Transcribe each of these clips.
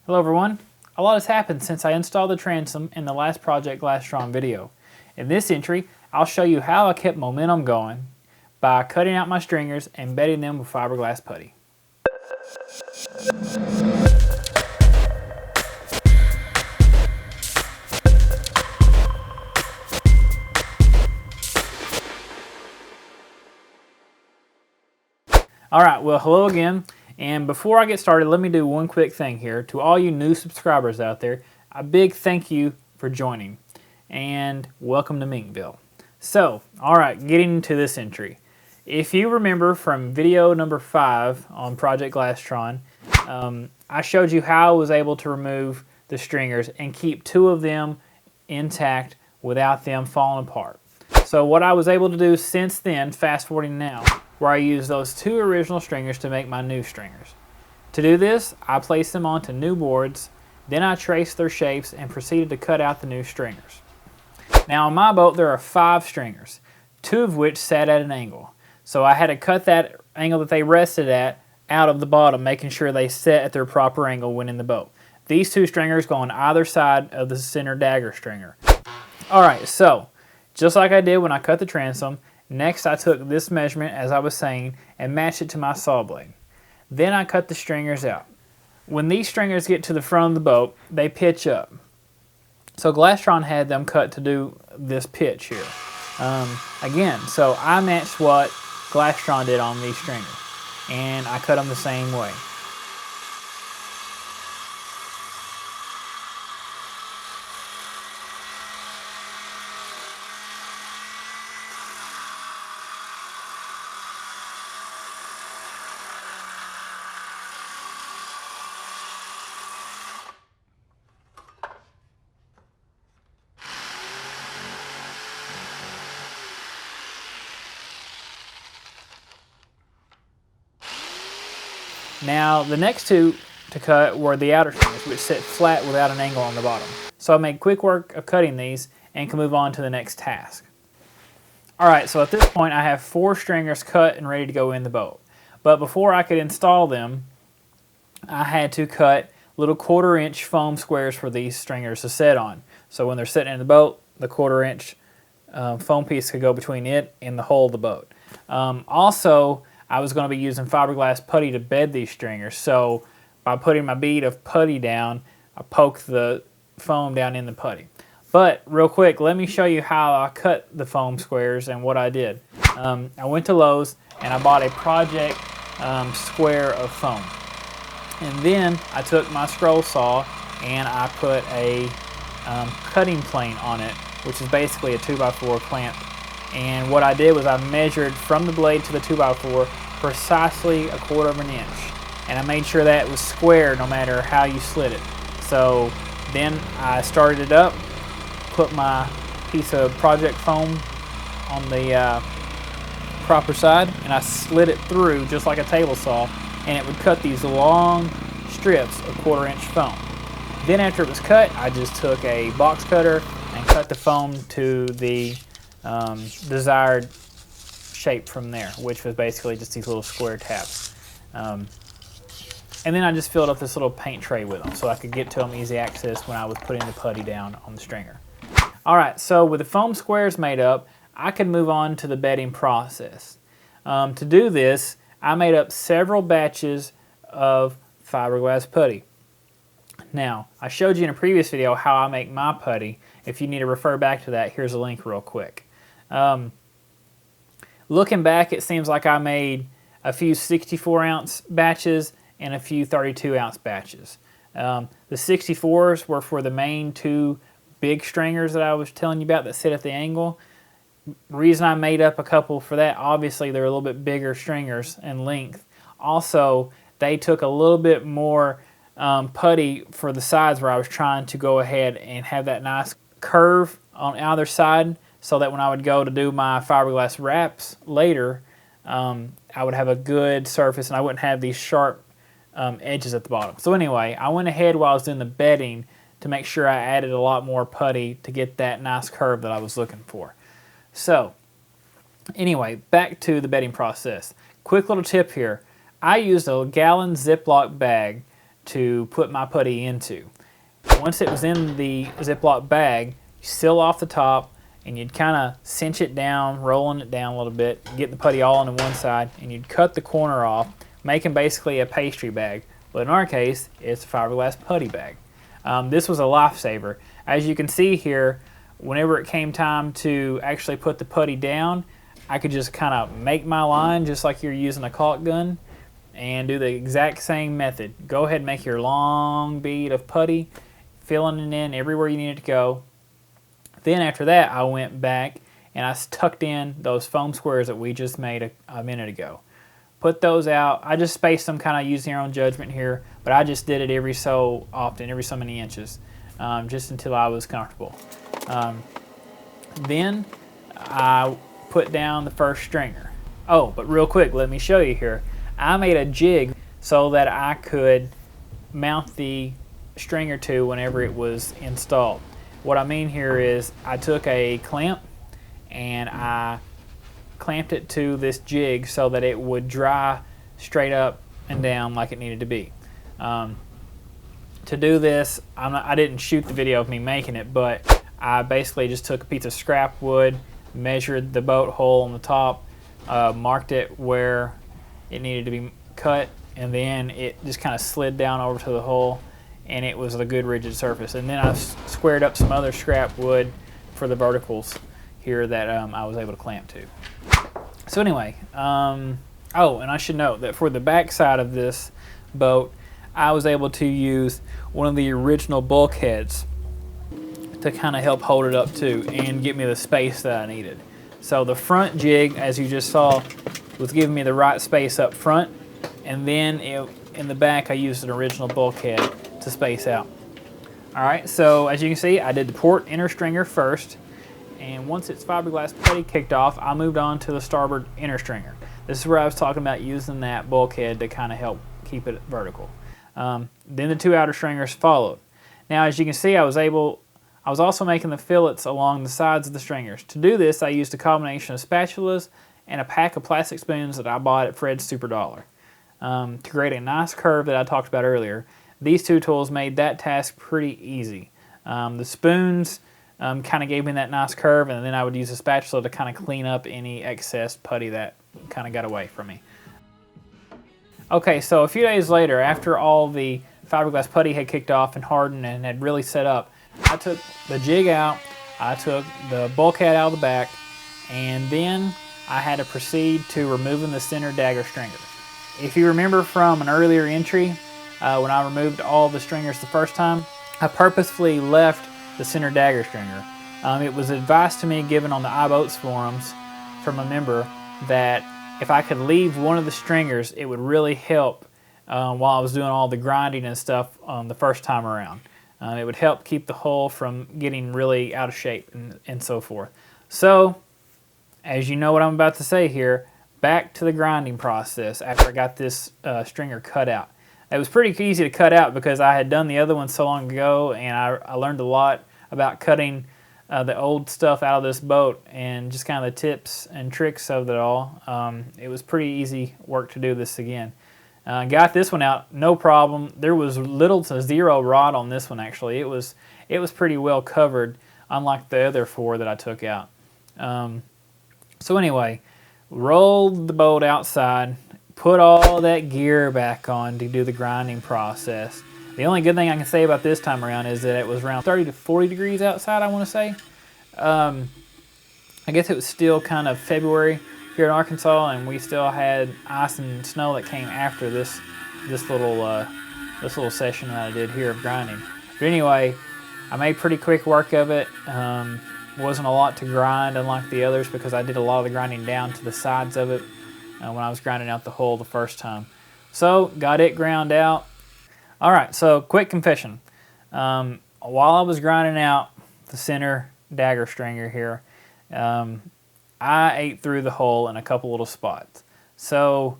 Hello everyone. A lot has happened since I installed the transom in the last Project Glastron video. In this entry, I'll show you how I kept momentum going by cutting out my stringers and bedding them with fiberglass putty. Alright, well hello again. And before I get started, let me do one quick thing here. To all you new subscribers out there, a big thank you for joining. And welcome to Minkville. So, alright, getting into this entry. If you remember from video number 5 on Project Glastron, I showed you how I was able to remove the stringers and keep 2 of them intact without them falling apart. So what I was able to do since then, fast forwarding now, where I used those 2 original stringers to make my new stringers. To do this, I placed them onto new boards, then I traced their shapes and proceeded to cut out the new stringers. Now on my boat there are 5 stringers, 2 of which sat at an angle. So I had to cut that angle that they rested at out of the bottom, making sure they set at their proper angle when in the boat. These 2 stringers go on either side of the center dagger stringer. Alright, so just like I did when I cut the transom, next I took this measurement, as I was saying, and matched it to my saw blade. Then I cut the stringers out. When these stringers get to the front of the boat, they pitch up. So Glastron had them cut to do this pitch here. Again, so I matched what Glastron did on these stringers, and I cut them the same way. Now the next 2 to cut were the outer stringers, which sit flat without an angle on the bottom. So I made quick work of cutting these and can move on to the next task. Alright, so at this point I have 4 stringers cut and ready to go in the boat. But before I could install them, I had to cut little 1/4 inch foam squares for these stringers to set on. So when they're sitting in the boat, the 1/4 inch foam piece could go between it and the hull of the boat. Also, I was going to be using fiberglass putty to bed these stringers, so by putting my bead of putty down, I poked the foam down in the putty. But real quick, let me show you how I cut the foam squares and what I did. I went to Lowe's and I bought a project square of foam. And then I took my scroll saw and I put a cutting plane on it, which is basically a 2x4 clamp. And what I did was I measured from the blade to the 2x4 precisely 1/4 inch. And I made sure that it was square no matter how you slit it. So then I started it up, put my piece of project foam on the proper side, and I slid it through just like a table saw, and it would cut these long strips of 1/4 inch foam. Then after it was cut, I just took a box cutter and cut the foam to the desired shape from there, which was basically just these little square tabs. And then I just filled up this little paint tray with them so I could get to them easy access when I was putting the putty down on the stringer. Alright, so with the foam squares made up, I could move on to the bedding process. To do this, I made up several batches of fiberglass putty. Now, I showed you in a previous video how I make my putty. If you need to refer back to that, here's a link real quick. Looking back, it seems like I made a few 64-ounce batches and a few 32-ounce batches. The 64s were for the main 2 big stringers that I was telling you about that sit at the angle. Reason I made up a couple for that, obviously they're a little bit bigger stringers in length. Also, they took a little bit more putty for the sides where I was trying to go ahead and have that nice curve on either side, so that when I would go to do my fiberglass wraps later, I would have a good surface and I wouldn't have these sharp edges at the bottom. So anyway, I went ahead while I was doing the bedding to make sure I added a lot more putty to get that nice curve that I was looking for. So anyway, back to the bedding process. Quick little tip here. I used a gallon Ziploc bag to put my putty into. Once it was in the Ziploc bag, you seal off the top, and you'd kind of cinch it down, rolling it down a little bit, get the putty all on one side, and you'd cut the corner off, making basically a pastry bag. But in our case, it's a fiberglass putty bag. This was a lifesaver. As you can see here, whenever it came time to actually put the putty down, I could just kind of make my line just like you're using a caulk gun and do the exact same method. Go ahead and make your long bead of putty, filling it in everywhere you need it to go. Then after that, I went back and I tucked in those foam squares that we just made a minute ago. Put those out. I just spaced them, kind of using your own judgment here, but I just did it every so often, every so many inches, just until I was comfortable. Then I put down the first stringer. Oh, but real quick, let me show you here. I made a jig so that I could mount the stringer to whenever it was installed. What I mean here is I took a clamp and I clamped it to this jig so that it would dry straight up and down like it needed to be. To do this, I didn't shoot the video of me making it, but I basically just took a piece of scrap wood, measured the boat hole on the top, marked it where it needed to be cut, and then it just kind of slid down over to the hole, and it was a good rigid surface. And then I squared up some other scrap wood for the verticals here that I was able to clamp to. So anyway, oh, and I should note that for the back side of this boat, I was able to use one of the original bulkheads to kind of help hold it up too and get me the space that I needed. So the front jig, as you just saw, was giving me the right space up front, and then in the back I used an original bulkhead to space out. Alright, so as you can see, I did the port inner stringer first, and once its fiberglass putty kicked off, I moved on to the starboard inner stringer. This is where I was talking about using that bulkhead to kind of help keep it vertical. Then the two outer stringers followed. Now as you can see, I was also making the fillets along the sides of the stringers. To do this, I used a combination of spatulas and a pack of plastic spoons that I bought at Fred's Super Dollar. To create a nice curve that I talked about earlier, these two tools made that task pretty easy. The spoons kind of gave me that nice curve, and then I would use a spatula to kind of clean up any excess putty that kind of got away from me. Okay, so a few days later, after all the fiberglass putty had kicked off and hardened and had really set up, I took the jig out, I took the bulkhead out of the back, and then I had to proceed to removing the center dagger stringer. If you remember from an earlier entry, when I removed all the stringers the first time, I purposefully left the center dagger stringer. It was advice to me given on the iBoats forums from a member that if I could leave one of the stringers, it would really help while I was doing all the grinding and stuff the first time around. It would help keep the hull from getting really out of shape and so forth. So, as you know what I'm about to say here, back to the grinding process after I got this stringer cut out. It was pretty easy to cut out because I had done the other one so long ago, and I learned a lot about cutting the old stuff out of this boat and just kind of the tips and tricks of it all. It was pretty easy work to do this again. Got this one out, no problem. There was little to zero rot on this one actually. It was pretty well covered, unlike the other four that I took out. So anyway, rolled the boat outside, put all that gear back on to do the grinding process. The only good thing I can say about this time around is that it was around 30 to 40 degrees outside, I want to say. I guess it was still kind of February here in Arkansas, and we still had ice and snow that came after this little session that I did here of grinding. But anyway, I made pretty quick work of it. Wasn't a lot to grind, unlike the others, because I did a lot of the grinding down to the sides of it when I was grinding out the hull the first time. So, got it ground out. Alright, so quick confession. While I was grinding out the center dagger stringer here, I ate through the hull in a couple little spots. So,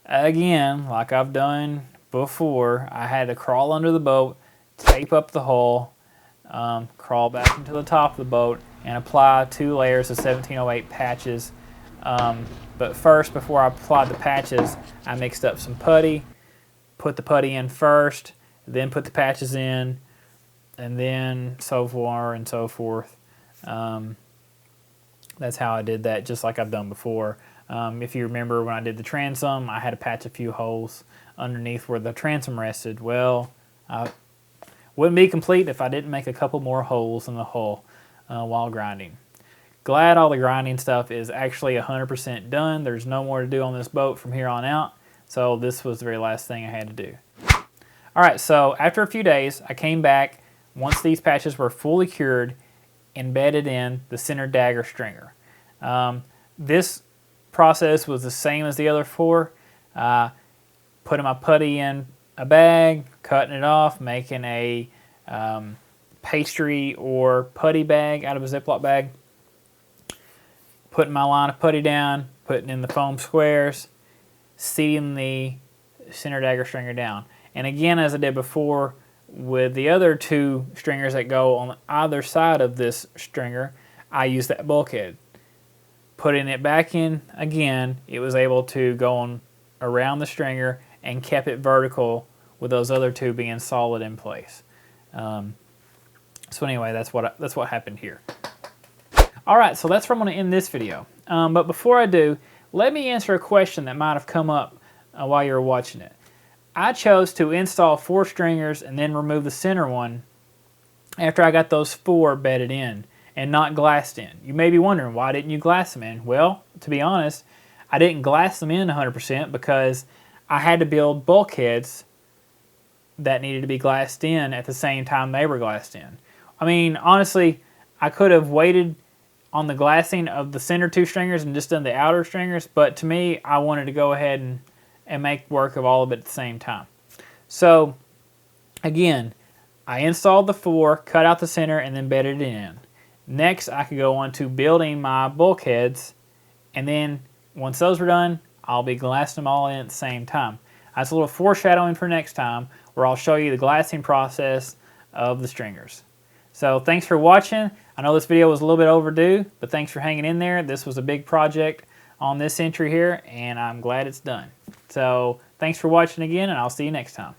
again, like I've done before, I had to crawl under the boat, tape up the hull, crawl back into the top of the boat, and apply 2 layers of 1708 patches. But first, before I applied the patches, I mixed up some putty, put the putty in first, then put the patches in, and then so far and so forth. That's how I did that, just like I've done before. If you remember when I did the transom, I had to patch a few holes underneath where the transom rested. Well, wouldn't be complete if I didn't make a couple more holes in the hull while grinding. Glad all the grinding stuff is actually 100% done. There's no more to do on this boat from here on out. So this was the very last thing I had to do. All right, so after a few days, I came back once these patches were fully cured, embedded in the center dagger stringer. This process was the same as the other four. Putting my putty in a bag, cutting it off, making a pastry or putty bag out of a Ziploc bag, putting my line of putty down, putting in the foam squares, seating the center dagger stringer down. And again, as I did before with the other two stringers that go on either side of this stringer, I used that bulkhead. Putting it back in again, it was able to go on around the stringer and kept it vertical with those other two being solid in place. So anyway, that's what happened here. All right, so that's where I'm going to end this video. But before I do, let me answer a question that might have come up while you were watching it. I chose to install 4 stringers and then remove the center one after I got those 4 bedded in and not glassed in. You may be wondering, why didn't you glass them in? Well, to be honest, I didn't glass them in 100% because I had to build bulkheads that needed to be glassed in at the same time they were glassed in. I mean, honestly, I could have waited on the glassing of the center 2 stringers and just done the outer stringers, but to me, I wanted to go ahead and make work of all of it at the same time. So, again, I installed the 4, cut out the center, and then bedded it in. Next, I could go on to building my bulkheads, and then once those were done, I'll be glassing them all in at the same time. That's a little foreshadowing for next time, where I'll show you the glassing process of the stringers. So thanks for watching. I know this video was a little bit overdue, but thanks for hanging in there. This was a big project on this entry here, and I'm glad it's done. So thanks for watching again, and I'll see you next time.